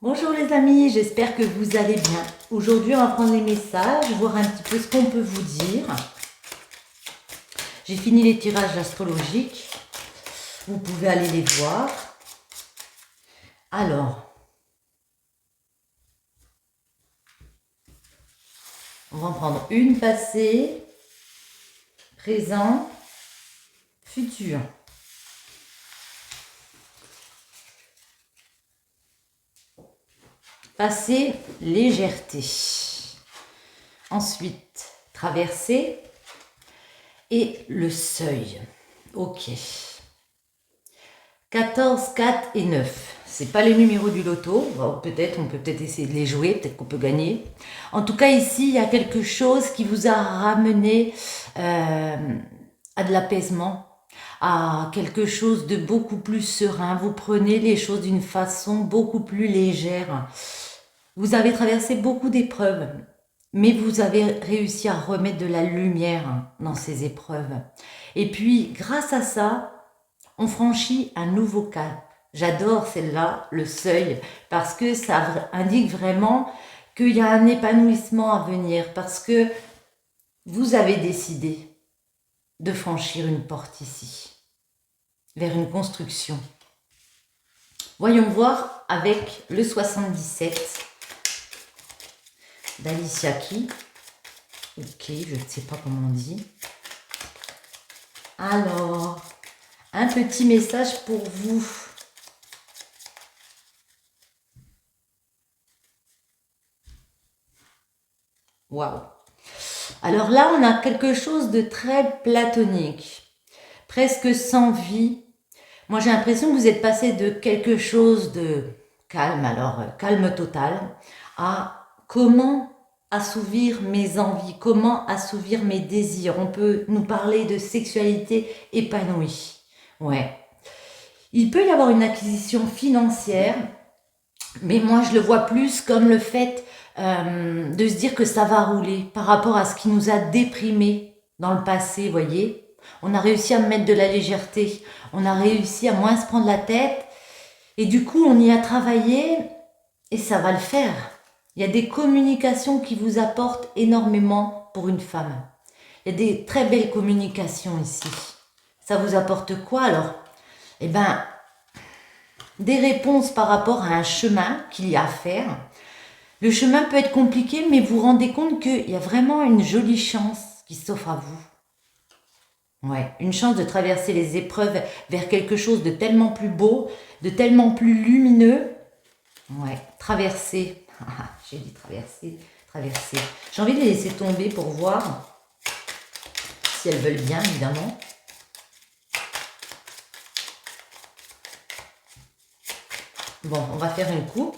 Bonjour les amis, j'espère que vous allez bien. Aujourd'hui, on va prendre les messages, voir un petit peu ce qu'on peut vous dire. J'ai fini les tirages astrologiques. Vous pouvez aller les voir. Alors, on va en prendre une passé, présent, futur. Passé, légèreté. Ensuite, traversée et le seuil. Ok. 14, 4 et 9. C'est pas les numéros du loto. Bon, peut-être, on peut peut-être essayer de les jouer, peut-être qu'on peut gagner. En tout cas, ici, il y a quelque chose qui vous a ramené à de l'apaisement, à quelque chose de beaucoup plus serein. Vous prenez les choses d'une façon beaucoup plus légère. Vous avez traversé beaucoup d'épreuves, mais vous avez réussi à remettre de la lumière dans ces épreuves. Et puis, grâce à ça, on franchit un nouveau cap. J'adore celle-là, le seuil, parce que ça indique vraiment qu'il y a un épanouissement à venir, parce que vous avez décidé de franchir une porte ici, vers une construction. Voyons voir avec le 77 d'Alicia Keys. Ok, je ne sais pas comment on dit. Alors, un petit message pour vous. Waouh! Alors là, on a quelque chose de très platonique, presque sans vie. Moi, j'ai l'impression que vous êtes passé de quelque chose de calme, alors calme total, à comment assouvir mes envies, comment assouvir mes désirs. On peut nous parler de sexualité épanouie. Ouais. Il peut y avoir une acquisition financière, mais moi, je le vois plus comme le fait de se dire que ça va rouler par rapport à ce qui nous a déprimés dans le passé, voyez. On a réussi à mettre de la légèreté, on a réussi à moins se prendre la tête, et du coup, on y a travaillé, et ça va le faire. Il y a des communications qui vous apportent énormément pour une femme. Il y a des très belles communications ici. Ça vous apporte quoi alors? Eh bien, des réponses par rapport à un chemin qu'il y a à faire. Le chemin peut être compliqué, mais vous vous rendez compte qu'il y a vraiment une jolie chance qui s'offre à vous. Ouais, une chance de traverser les épreuves vers quelque chose de tellement plus beau, de tellement plus lumineux. Ouais, traverser. J'ai dit traverser, traverser. J'ai envie de les laisser tomber pour voir si elles veulent bien, évidemment. Bon, on va faire une coupe.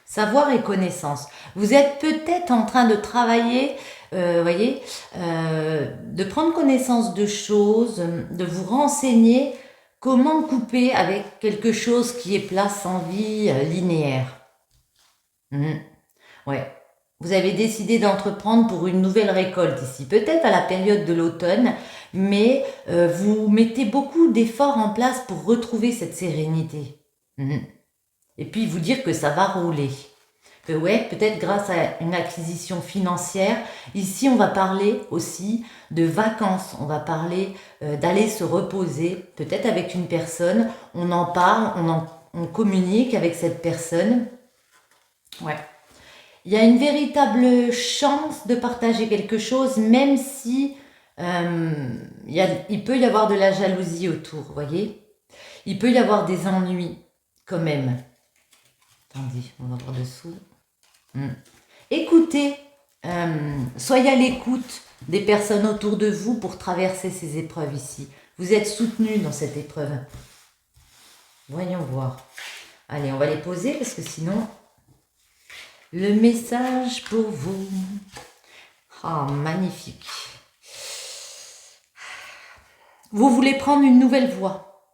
Savoir et connaissance. Vous êtes peut-être en train de travailler, voyez, de prendre connaissance de choses, de vous renseigner comment couper avec quelque chose qui est plat sans vie, linéaire. Ouais. Vous avez décidé d'entreprendre pour une nouvelle récolte ici, peut-être à la période de l'automne, mais vous mettez beaucoup d'efforts en place pour retrouver cette sérénité. Et puis vous dire que ça va rouler. Que ouais, peut-être grâce à une acquisition financière. Ici, on va parler aussi de vacances. On va parler d'aller se reposer, peut-être avec une personne. On en parle, on communique avec cette personne. Ouais. Il y a une véritable chance de partager quelque chose, même si il peut y avoir de la jalousie autour, vous voyez. Il peut y avoir des ennuis, quand même. Attendez, on va voir dessous. Écoutez, soyez à l'écoute des personnes autour de vous pour traverser ces épreuves ici. Vous êtes soutenus dans cette épreuve. Voyons voir. Allez, on va les poser parce que sinon... Le message pour vous. Ah, magnifique. Vous voulez prendre une nouvelle voie.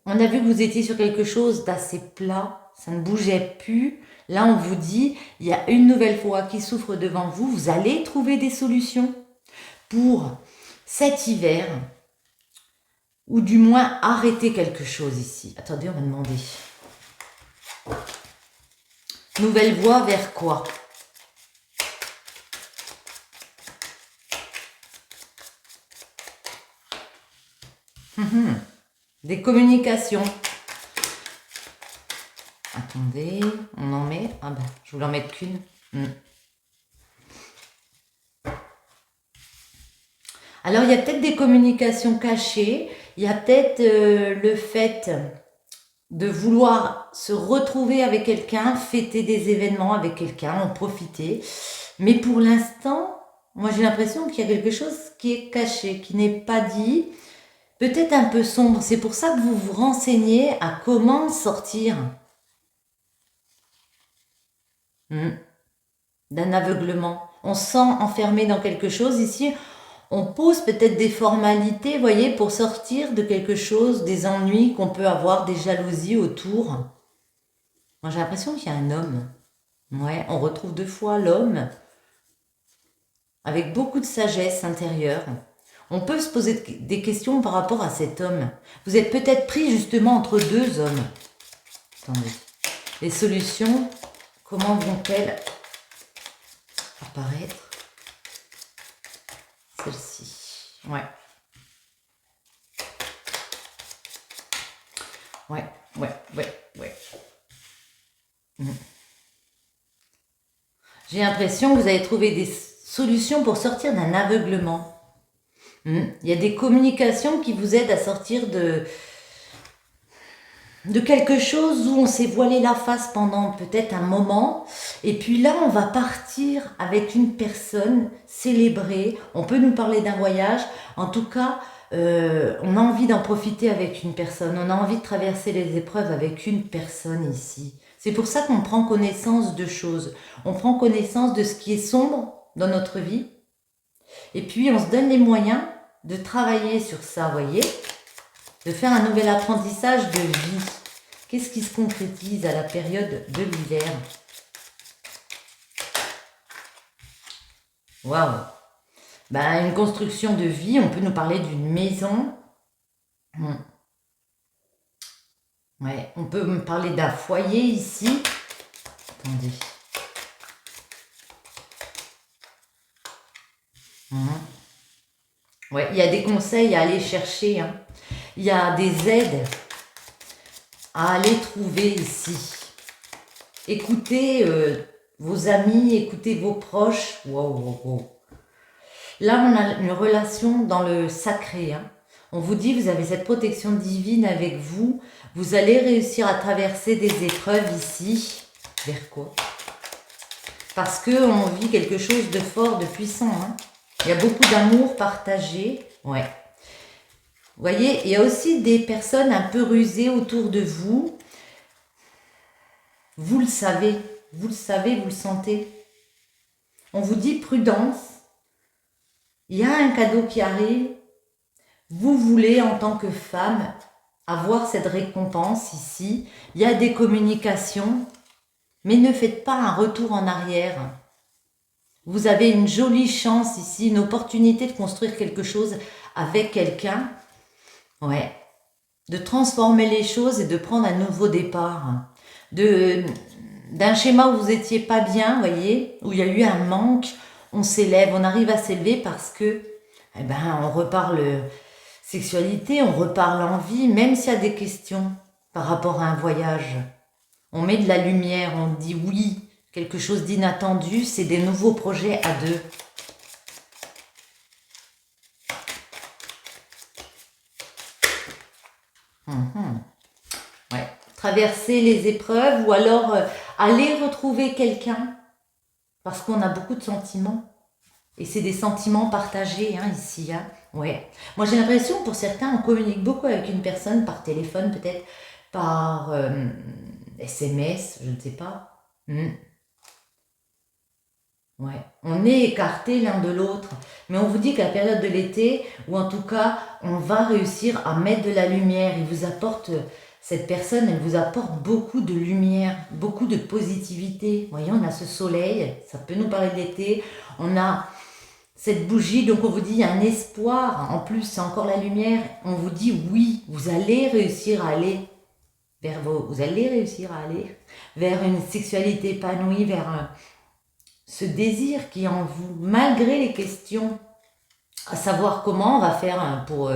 On a vu que vous étiez sur quelque chose d'assez plat. Ça ne bougeait plus. Là, on vous dit, il y a une nouvelle voie qui s'ouvre devant vous. Vous allez trouver des solutions pour cet hiver. ou du moins arrêter quelque chose ici. Attendez, on va demander. Nouvelle voie vers quoi? Des communications. Attendez, on en met. Ah ben, je voulais en mettre qu'une. Alors, il y a peut-être des communications cachées. Il y a peut-être le fait de vouloir se retrouver avec quelqu'un, fêter des événements avec quelqu'un, en profiter. Mais pour l'instant, moi j'ai l'impression qu'il y a quelque chose qui est caché, qui n'est pas dit, peut-être un peu sombre. C'est pour ça que vous vous renseignez à comment sortir d'un aveuglement. On se sent enfermé dans quelque chose ici. On pose peut-être des formalités, vous voyez, pour sortir de quelque chose, des ennuis qu'on peut avoir, des jalousies autour. Moi, j'ai l'impression qu'il y a un homme. Ouais, on retrouve 2 fois l'homme avec beaucoup de sagesse intérieure. On peut se poser des questions par rapport à cet homme. Vous êtes peut-être pris justement entre 2 hommes. Attendez. Les solutions, comment vont-elles apparaître? Celle-ci. Ouais. Ouais. J'ai l'impression que vous avez trouvé des solutions pour sortir d'un aveuglement. Il y a des communications qui vous aident à sortir de quelque chose où on s'est voilé la face pendant peut-être un moment. Et puis là, on va partir avec une personne célébrée. On peut nous parler d'un voyage. En tout cas, on a envie d'en profiter avec une personne. On a envie de traverser les épreuves avec une personne ici. C'est pour ça qu'on prend connaissance de choses. On prend connaissance de ce qui est sombre dans notre vie. Et puis, on se donne les moyens de travailler sur ça, voyez, de faire un nouvel apprentissage de vie. Qu'est-ce qui se concrétise à la période de l'hiver? Waouh! Ben, une construction de vie, on peut nous parler d'une maison. Ouais, on peut me parler d'un foyer ici. Attendez. Ouais, il y a des conseils à aller chercher. Il y a des aides à aller trouver ici. Écoutez vos amis, écoutez vos proches. Wow. Là, on a une relation dans le sacré. On vous dit, vous avez cette protection divine avec vous. Vous allez réussir à traverser des épreuves ici. Vers quoi? Parce qu'on vit quelque chose de fort, de puissant. Il y a beaucoup d'amour partagé. Ouais. Vous voyez, il y a aussi des personnes un peu rusées autour de vous. Vous le savez, vous le sentez. On vous dit prudence. Il y a un cadeau qui arrive. Vous voulez, en tant que femme, avoir cette récompense ici. Il y a des communications, mais ne faites pas un retour en arrière. Vous avez une jolie chance ici, une opportunité de construire quelque chose avec quelqu'un. Ouais. De transformer les choses et de prendre un nouveau départ. D'un schéma où vous n'étiez pas bien, voyez, où il y a eu un manque, on s'élève, on arrive à s'élever parce que, on reparle sexualité, on reparle envie, même s'il y a des questions par rapport à un voyage. On met de la lumière, on dit oui, quelque chose d'inattendu, c'est des nouveaux projets à 2. Ouais. Traverser les épreuves ou alors aller retrouver quelqu'un parce qu'on a beaucoup de sentiments et c'est des sentiments partagés ici. Ouais. Moi j'ai l'impression pour certains on communique beaucoup avec une personne par téléphone peut-être, par SMS, je ne sais pas. Ouais, on est écartés l'un de l'autre, mais on vous dit qu'à la période de l'été, ou en tout cas, on va réussir à mettre de la lumière. Il vous apporte, cette personne, elle vous apporte beaucoup de lumière, beaucoup de positivité. Vous voyez, on a ce soleil, ça peut nous parler de l'été. On a cette bougie, donc on vous dit il y a un espoir. En plus, c'est encore la lumière. On vous dit oui, vous allez réussir à aller vers vous allez réussir à aller vers une sexualité épanouie, vers ce désir qui est en vous, malgré les questions, à savoir comment on va faire pour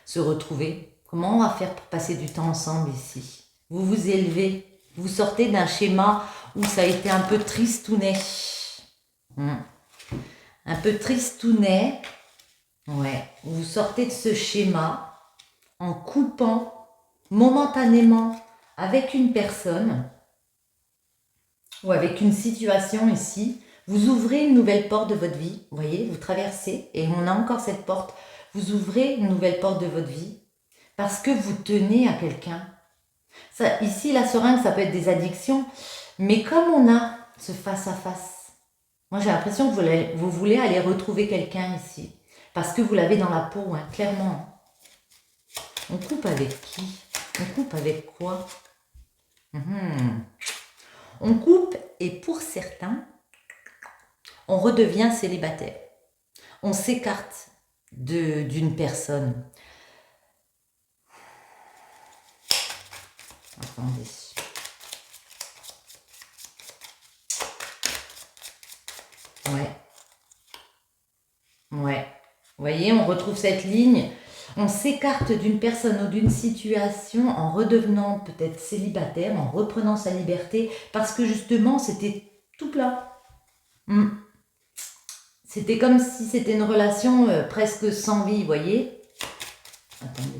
se retrouver, comment on va faire pour passer du temps ensemble ici. Vous vous élevez, vous sortez d'un schéma où ça a été un peu tristounet. Un peu tristounet. Ouais, vous sortez de ce schéma en coupant momentanément avec une personne ou avec une situation ici. Vous ouvrez une nouvelle porte de votre vie, vous voyez, vous traversez et on a encore cette porte. Vous ouvrez une nouvelle porte de votre vie parce que vous tenez à quelqu'un. Ça, ici, la seringue, ça peut être des addictions, mais comme on a ce face-à-face, moi j'ai l'impression que vous voulez aller retrouver quelqu'un ici parce que vous l'avez dans la peau, hein, clairement. On coupe avec qui? On coupe avec quoi? On coupe et pour certains, on redevient célibataire. On s'écarte d'une personne. Attendez. Ouais. Ouais. Vous voyez, on retrouve cette ligne. On s'écarte d'une personne ou d'une situation en redevenant peut-être célibataire, en reprenant sa liberté, parce que justement, c'était tout plat. C'était comme si c'était une relation presque sans vie, vous voyez. Attendez.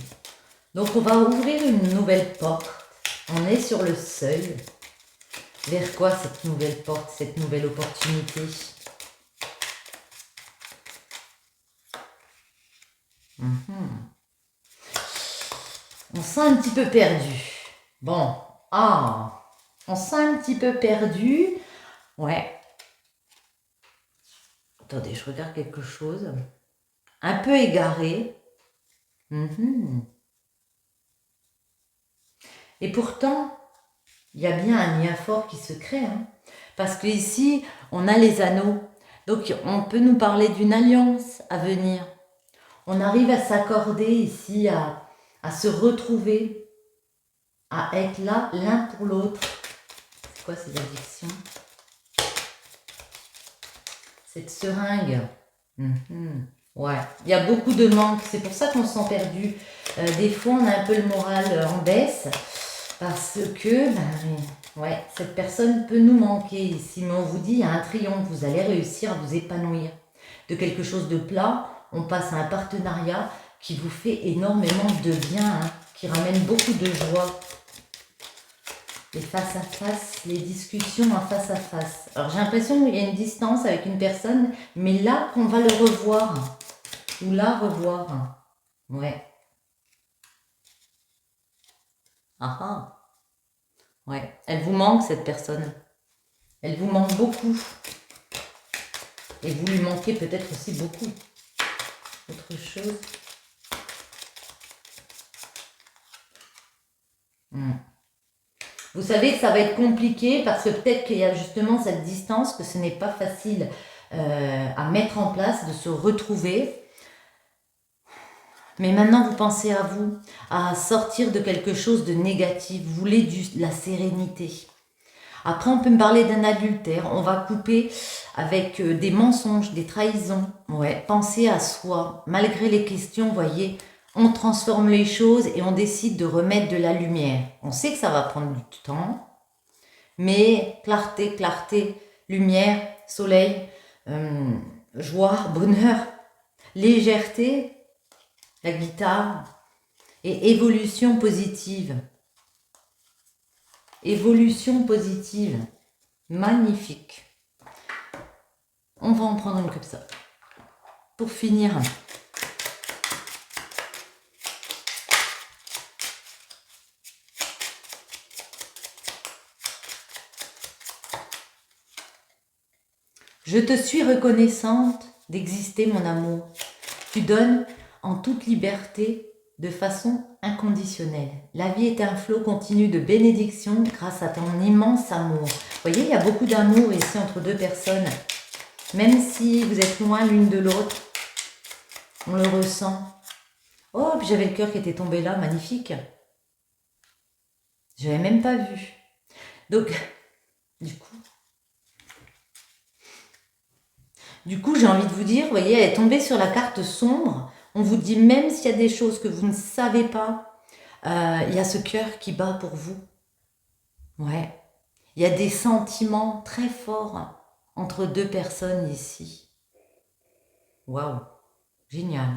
Donc, on va ouvrir une nouvelle porte. On est sur le seuil. Vers quoi cette nouvelle porte, cette nouvelle opportunité? On sent un petit peu perdu. Bon, on sent un petit peu perdu. Ouais. Attendez, je regarde quelque chose. Un peu égaré. Et pourtant, il y a bien un lien fort qui se crée. Hein, parce que ici, on a les anneaux. Donc, on peut nous parler d'une alliance à venir. On arrive à s'accorder ici, à se retrouver, à être là l'un pour l'autre. C'est quoi ces addictions? Cette seringue. Ouais, il y a beaucoup de manque. C'est pour ça qu'on se sent perdu. Des fois, on a un peu le moral en baisse. Parce que, ouais, cette personne peut nous manquer ici. Mais on vous dit, il y a un triomphe. Vous allez réussir à vous épanouir. De quelque chose de plat, on passe à un partenariat qui vous fait énormément de bien, hein, qui ramène beaucoup de joie. Les face-à-face, les discussions en face-à-face. Alors j'ai l'impression qu'il y a une distance avec une personne, mais là qu'on va le revoir, ou la revoir. Ouais. Ouais, elle vous manque cette personne. Elle vous manque beaucoup. Et vous lui manquez peut-être aussi beaucoup. Autre chose. Vous savez que ça va être compliqué parce que peut-être qu'il y a justement cette distance, que ce n'est pas facile à mettre en place, de se retrouver. Mais maintenant, vous pensez à vous, à sortir de quelque chose de négatif. Vous voulez de la sérénité. Après, on peut me parler d'un adultère. On va couper avec des mensonges, des trahisons. Ouais, pensez à soi. Malgré les questions, vous voyez, on transforme les choses et on décide de remettre de la lumière. On sait que ça va prendre du temps, mais clarté, clarté, lumière, soleil, joie, bonheur, légèreté, la guitare et évolution positive. Évolution positive. Magnifique. On va en prendre une comme ça. Pour finir. Je te suis reconnaissante d'exister, mon amour. Tu donnes en toute liberté, de façon inconditionnelle. La vie est un flot continu de bénédictions grâce à ton immense amour. Vous voyez, il y a beaucoup d'amour ici entre deux personnes. Même si vous êtes loin l'une de l'autre, on le ressent. Oh, puis j'avais le cœur qui était tombé là, magnifique. Je n'avais même pas vu. Donc, du coup, j'ai envie de vous dire, vous voyez, elle est tombée sur la carte sombre. On vous dit, même s'il y a des choses que vous ne savez pas, il y a ce cœur qui bat pour vous. Ouais. Il y a des sentiments très forts entre deux personnes ici. Waouh, génial.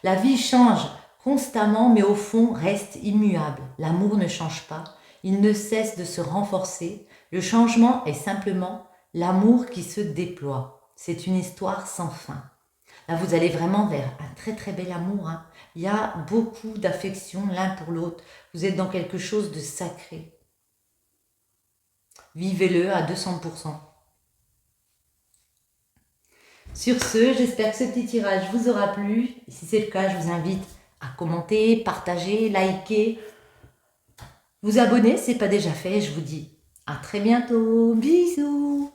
La vie change constamment, mais au fond reste immuable. L'amour ne change pas, il ne cesse de se renforcer. Le changement est simplement l'amour qui se déploie. C'est une histoire sans fin. Là, vous allez vraiment vers un très très bel amour. Hein. Il y a beaucoup d'affection l'un pour l'autre. Vous êtes dans quelque chose de sacré. Vivez-le à 200%. Sur ce, j'espère que ce petit tirage vous aura plu. Et si c'est le cas, je vous invite à commenter, partager, liker, vous abonner si ce n'est pas déjà fait. Je vous dis à très bientôt. Bisous.